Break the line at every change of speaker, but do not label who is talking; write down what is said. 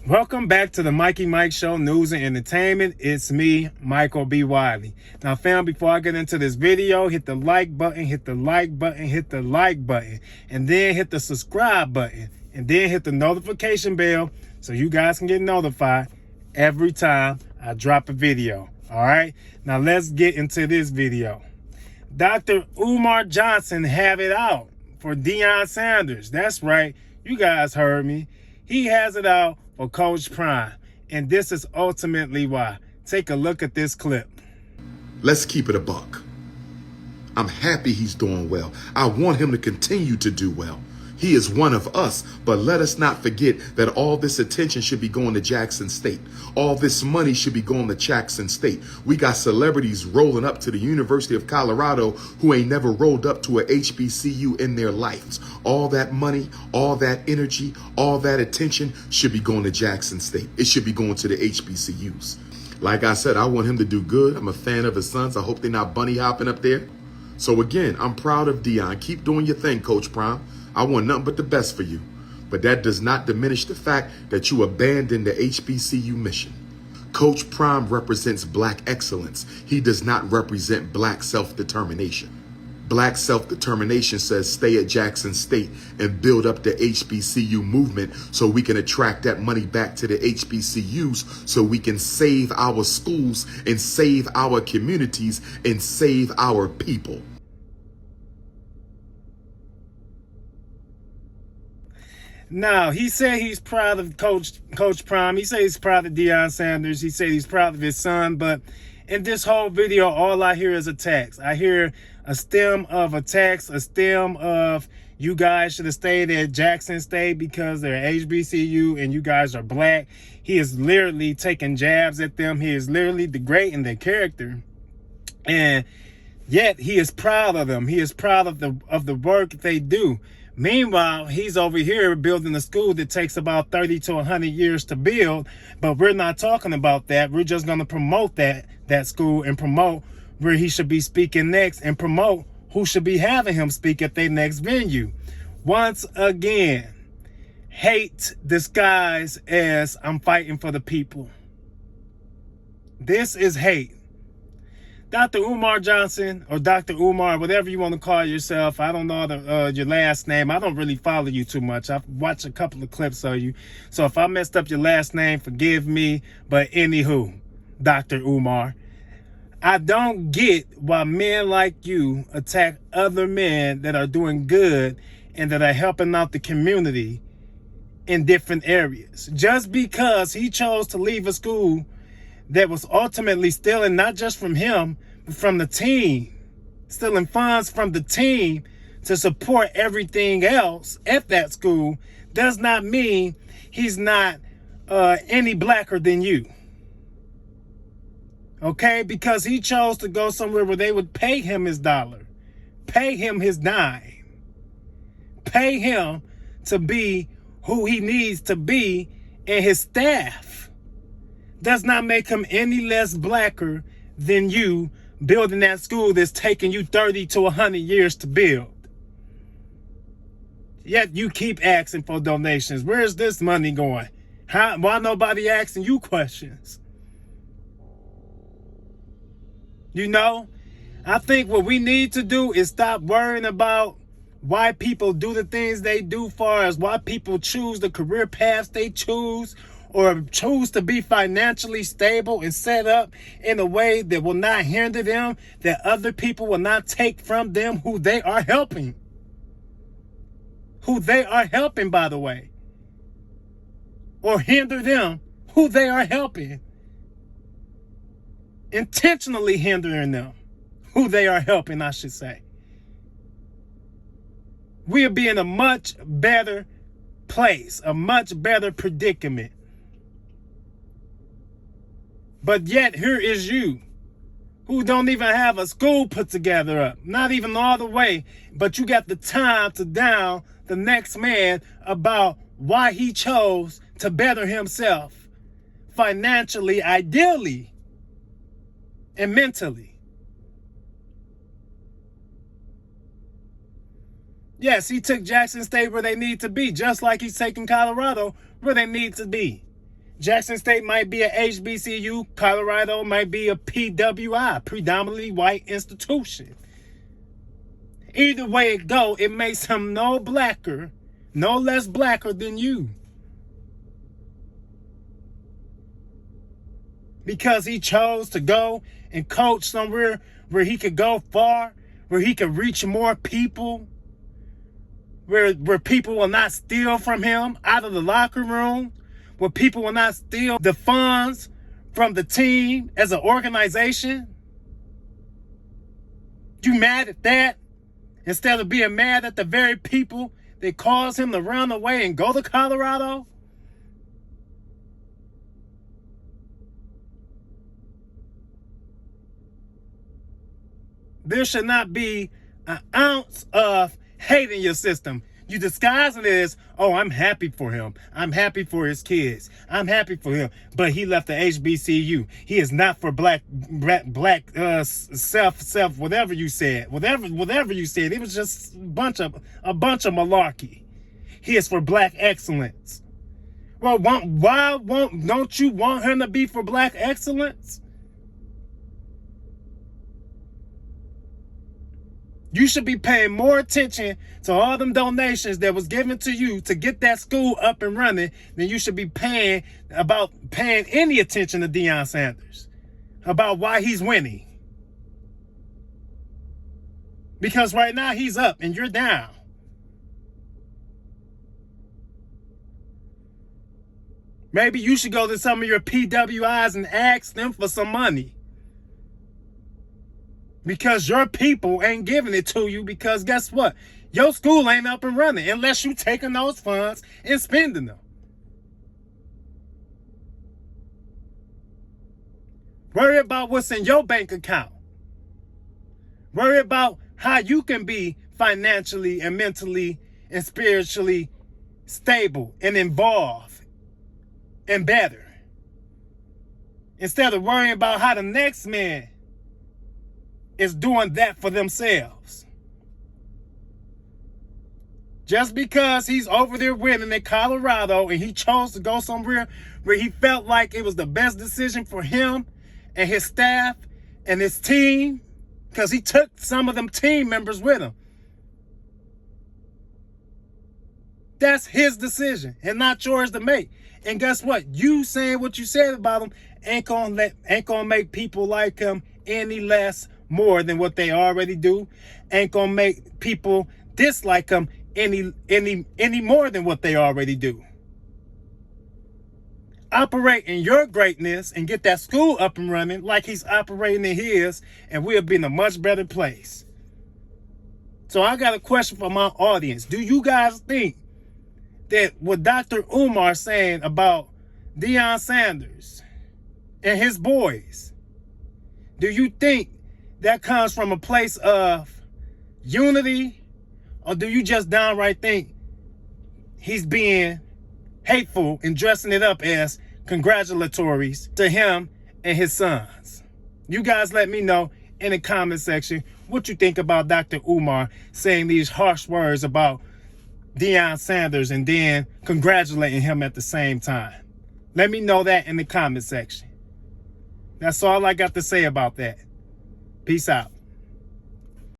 Welcome back to the Mikey Mike Show, News and Entertainment. It's me, Michael B. Wiley. Now, fam, before I get into this video, hit the like button, hit the like button, hit the like button, and then hit the subscribe button, and then hit the notification bell so you guys can get notified every time I drop a video. All right? Now, let's get into this video. Dr. Umar Johnson have it out for Deion Sanders. That's right. You guys heard me. He has it out for Coach Prime. And this is ultimately why. Take a look at this clip.
Let's keep it a buck. I'm happy he's doing well. I want him to continue to do well. He is one of us, but let us not forget that all this attention should be going to Jackson State. All this money should be going to Jackson State. We got celebrities rolling up to the University of Colorado who ain't never rolled up to a HBCU in their lives. All that money, all that energy, all that attention should be going to Jackson State. It should be going to the HBCUs. Like I said, I want him to do good. I'm a fan of his sons. I hope they're not bunny hopping up there. So again, I'm proud of Deion. Keep doing your thing, Coach Prime. I want nothing but the best for you. But that does not diminish the fact that you abandoned the HBCU mission. Coach Prime represents Black excellence. He does not represent Black self-determination. Black self-determination says stay at Jackson State and build up the HBCU movement so we can attract that money back to the HBCUs so we can save our schools and save our communities and save our people.
Now, he said he's proud of Coach Prime. He said he's proud of Deion Sanders. He said he's proud of his son. But in this whole video, all I hear is attacks. I hear a stem of attacks, a stem of you guys should have stayed at Jackson State because they're HBCU and you guys are Black. He is literally taking jabs at them. He is literally degrading their character. And yet he is proud of them. He is proud of the work they do. Meanwhile, he's over here building a school that takes about 30 to 100 years to build, but we're not talking about that. We're just going to promote that school and promote where he should be speaking next and promote who should be having him speak at their next venue. Once again, hate disguised as I'm fighting for the people. This is hate. Dr. Umar Johnson, or Dr. Umar, whatever you want to call yourself. I don't know your last name. I don't really follow you too much. I've watched a couple of clips of you. So if I messed up your last name, forgive me. But anywho, Dr. Umar, I don't get why men like you attack other men that are doing good and that are helping out the community in different areas. Just because he chose to leave a school that was ultimately stealing not just from him, but from the team, stealing funds from the team to support everything else at that school, does not mean he's not any blacker than you. Okay? Because he chose to go somewhere where they would pay him his dollar, pay him his dime, pay him to be who he needs to be, and his staff does not make him any less blacker than you building that school that's taking you 30 to 100 years to build. Yet you keep asking for donations. Where's this money going? Why nobody asking you questions? You know, I think what we need to do is stop worrying about why people do the things they do, far as why people choose the career paths they choose, or choose to be financially stable and set up in a way that will not hinder them, that other people will not take from them who they are helping. Who they are helping, by the way. Or hinder them who they are helping. Intentionally hindering them who they are helping, I should say. We'll be in a much better place, a much better predicament. But yet, here is you, who don't even have a school put together up. Not even all the way. But you got the time to down the next man about why he chose to better himself financially, ideally, and mentally. Yes, he took Jackson State where they need to be, just like he's taking Colorado where they need to be. Jackson State might be a HBCU. Colorado might be a PWI, predominantly white institution. Either way it go, it makes him no less blacker than you. Because he chose to go and coach somewhere where he could go far, where he could reach more people, where people will not steal from him out of the locker room, where people will not steal the funds from the team as an organization. You mad at that? Instead of being mad at the very people that caused him to run away and go to Colorado? There should not be an ounce of hate in your system. You disguise it as, oh, I'm happy for him. I'm happy for his kids. I'm happy for him. But he left the HBCU. He is not for black, self, whatever you said. Whatever you said. It was just a bunch of malarkey. He is for black excellence. Well, don't you want him to be for black excellence? You should be paying more attention to all them donations that was given to you to get that school up and running than you should be paying any attention to Deion Sanders about why he's winning. Because right now he's up and you're down. Maybe you should go to some of your PWIs and ask them for some money. Because your people ain't giving it to you, because guess what? Your school ain't up and running unless you taking those funds and spending them. Worry about what's in your bank account. Worry about how you can be financially and mentally and spiritually stable and involved and better. Instead of worrying about how the next man is doing that for themselves. Just because he's over there winning in Colorado and he chose to go somewhere where he felt like it was the best decision for him and his staff and his team, because he took some of them team members with him. That's his decision and not yours to make. And guess what? You saying what you said about him ain't gonna make people like him any less more than what they already do. Ain't gonna make people dislike him any more than what they already do. Operate in your greatness and get that school up and running like he's operating in his, and we'll be in a much better place. So I got a question for my audience. Do you guys think that what Dr. Umar saying about Deion Sanders and his boys, do you think that comes from a place of unity, or do you just downright think he's being hateful and dressing it up as congratulatories to him and his sons? You guys let me know in the comment section what you think about Dr. Umar saying these harsh words about Deion Sanders and then congratulating him at the same time. Let me know that in the comment section. That's all I got to say about that. Peace out.